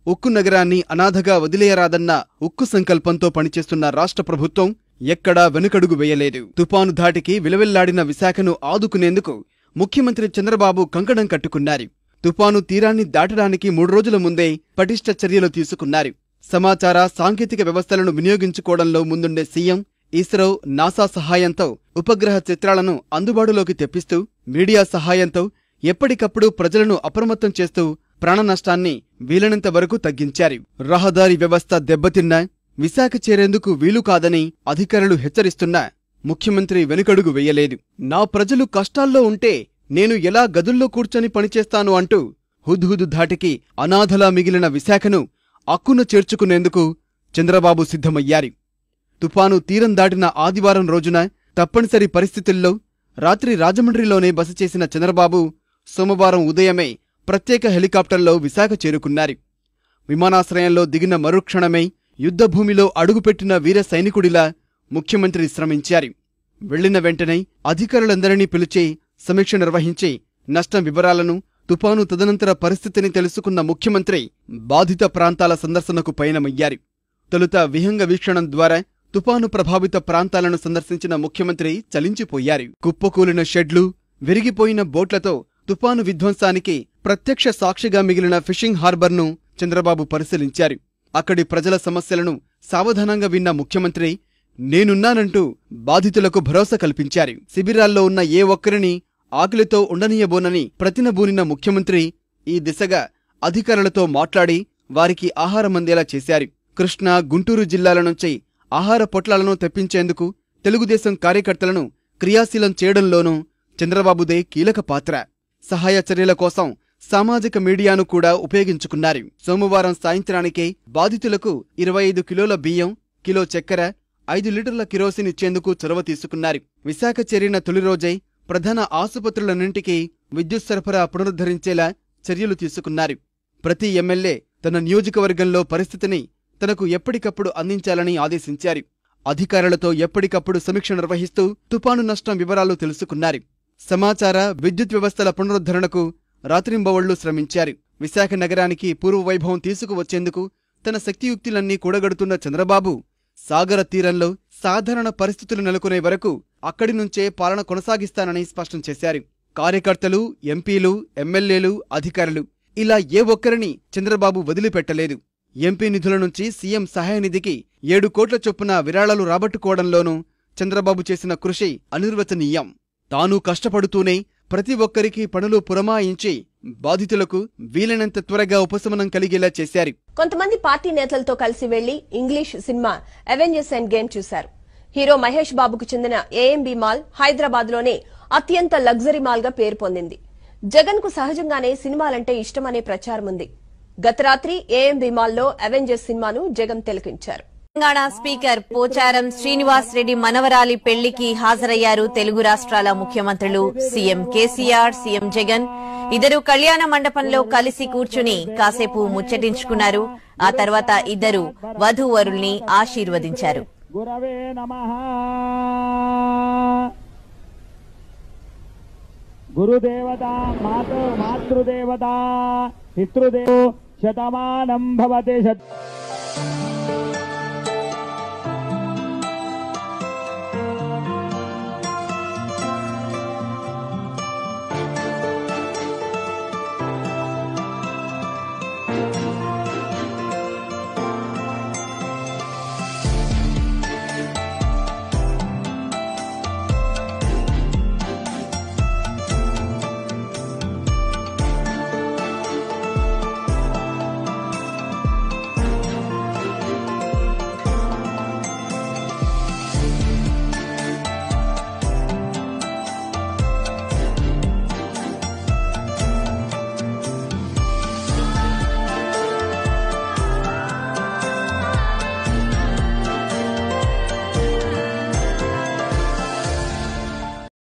ఉక్కు నగరాన్ని అనాథగా వదిలేయరాదన్న ఉక్కు సంకల్పంతో పనిచేస్తున్న రాష్ట్ర ప్రభుత్వం ఎక్కడా వెనుకడుగు వేయలేదు. తుపాను ధాటికి విలవిల్లాడిన విశాఖను ఆదుకునేందుకు ముఖ్యమంత్రి చంద్రబాబు కంకణం కట్టుకున్నారు. తుపాను తీరాన్ని దాటడానికి 3 రోజుల ముందే పటిష్ట చర్యలు తీసుకున్నారు. సమాచార సాంకేతిక వ్యవస్థలను వినియోగించుకోవడంలో ముందుండే సీఎం ఇస్రో, నాసా సహాయంతో ఉపగ్రహ చిత్రాలను అందుబాటులోకి తెప్పిస్తూ మీడియా సహాయంతో ఎప్పటికప్పుడు ప్రజలను అప్రమత్తం చేస్తూ ప్రాణ నష్టాన్ని వీలైనంత వరకు తగ్గించారు. రహదారి వ్యవస్థ దెబ్బతిన్నా విశాఖ చేరేందుకు వీలు కాదని అధికారులు హెచ్చరిస్తున్నా ముఖ్యమంత్రి వెనుకడుగు వేయలేదు. నా ప్రజలు కష్టాల్లో ఉంటే నేను ఎలా గదుల్లో కూర్చొని పనిచేస్తాను అంటూ హుద్హుద్ ధాటికి అనాథలా మిగిలిన విశాఖను అక్కున చేర్చుకునేందుకు చంద్రబాబు సిద్ధమయ్యారు. తుపాను తీరం దాటిన ఆదివారం రోజున తప్పనిసరి పరిస్థితుల్లో రాత్రి రాజమండ్రిలోనే బస చేసిన చంద్రబాబు సోమవారం ఉదయమే ప్రత్యేక హెలికాప్టర్లో విశాఖ చేరుకున్నారు. విమానాశ్రయంలో దిగిన మరుక్షణమే యుద్ధభూమిలో అడుగుపెట్టిన వీర సైనికుడిలా ముఖ్యమంత్రి శ్రమించారు. వెళ్లిన వెంటనే అధికారులందరినీ పిలిచి సమీక్ష నిర్వహించి నష్టం వివరాలను, తుపాను తదనంతర పరిస్థితిని తెలుసుకున్న ముఖ్యమంత్రి బాధిత ప్రాంతాల సందర్శనకు పయనమయ్యారు. తొలుత విహంగ వీక్షణం ద్వారా తుపాను ప్రభావిత ప్రాంతాలను సందర్శించిన ముఖ్యమంత్రి చలించిపోయారు. కుప్పకూలిన షెడ్లు, విరిగిపోయిన బోట్లతో తుపాను విధ్వంసానికి ప్రత్యక్ష సాక్షిగా మిగిలిన ఫిషింగ్ హార్బర్ను చంద్రబాబు పరిశీలించారు. అక్కడి ప్రజల సమస్యలను సావధానంగా విన్న ముఖ్యమంత్రి నేనున్నానంటూ బాధితులకు భరోసా కల్పించారు. శిబిరాల్లో ఉన్న ఏ ఒక్కరిని ఆకలితో ఉండనీయబోనని ప్రతినబూనిన ముఖ్యమంత్రి ఈ దిశగా అధికారులతో మాట్లాడి వారికి ఆహారం అందేలా చేశారు. కృష్ణా, గుంటూరు జిల్లాల నుంచి ఆహార పొట్లాలను తెప్పించేందుకు తెలుగుదేశం కార్యకర్తలను క్రియాశీలం చేయడంలోనూ చంద్రబాబుదే కీలక పాత్ర. సహాయ చర్యల కోసం సామాజిక మీడియాను కూడా ఉపయోగించుకున్నారు. సోమవారం సాయంత్రానికే బాధితులకు 25 కిలోల బియ్యం, కిలో చక్కెర, 5 లీటర్ల కిరోసిన్ ఇచ్చేందుకు చొరవ తీసుకున్నారు. విశాఖ చేరిన తొలి రోజై ప్రధాన ఆసుపత్రులన్నింటికీ విద్యుత్ సరఫరా పునరుద్ధరించేలా చర్యలు తీసుకున్నారు. ప్రతి ఎమ్మెల్యే తన నియోజకవర్గంలో పరిస్థితిని తనకు ఎప్పటికప్పుడు అందించాలని ఆదేశించారు. అధికారులతో ఎప్పటికప్పుడు సమీక్ష నిర్వహిస్తూ తుపాను నష్టం వివరాలు తెలుసుకున్నారు. సమాచార, విద్యుత్ వ్యవస్థల పునరుద్ధరణకు రాత్రింబవళ్లు శ్రమించారు. విశాఖ నగరానికి పూర్వవైభవం తీసుకువచ్చేందుకు తన శక్తియుక్తులన్నీ కూడగడుతున్న చంద్రబాబు సాగర తీరంలో సాధారణ పరిస్థితులు నెలకొనే వరకు అక్కడి నుంచే పాలన కొనసాగిస్తానని స్పష్టం చేశారు. కార్యకర్తలు, ఎంపీలు, ఎమ్మెల్యేలు, అధికారులు ఇలా ఏ ఒక్కరిని చంద్రబాబు వదిలిపెట్టలేదు. ఎంపీ నిధుల నుంచి సీఎం సహాయ నిధికి 7 కోట్ల చొప్పున విరాళాలు రాబట్టుకోవడంలోనూ చంద్రబాబు చేసిన కృషి అనిర్వచనీయం. తాను కష్టపడుతూనే ప్రతి ఒక్కరికి పనులు పురమాయించి బాధితులకు వీలైనంత త్వరగా ఉపశమనం కలిగేలా చేశారు. కొంతమంది పార్టీ నేతలతో కలిసి వెళ్లి English cinema Avengers end game చూశారు. హీరో మహేష్ బాబుకు చెందిన ఏఎంబీ మాల్ హైదరాబాద్ లోనే అత్యంత లగ్జరీ మాల్ గా పేరు పొందింది. జగన్ కు సహజంగానే సినిమాలంటే ఇష్టమనే ప్రచారం ఉంది. గత రాత్రి ఏఎంబీ మాల్లో అవెంజర్స్ సినిమాను జగన్ తిలకించారు. తెలంగాణ స్పీకర్ పోచారం శ్రీనివాస్ రెడ్డి మనవరాలి పెళ్లికి హాజరయ్యారు తెలుగు రాష్ట్రాల ముఖ్యమంత్రులు. సీఎం కేసీఆర్, సీఎం జగన్ ఇద్దరు కళ్యాణ మండపంలో కలిసి కూర్చుని కాసేపు ముచ్చటించుకున్నారు. ఆ తర్వాత ఇద్దరు వధూవరుల్ని ఆశీర్వదించారు. గురుదేవత మాతృదేవత పితృదేవో శతమానం భవతి.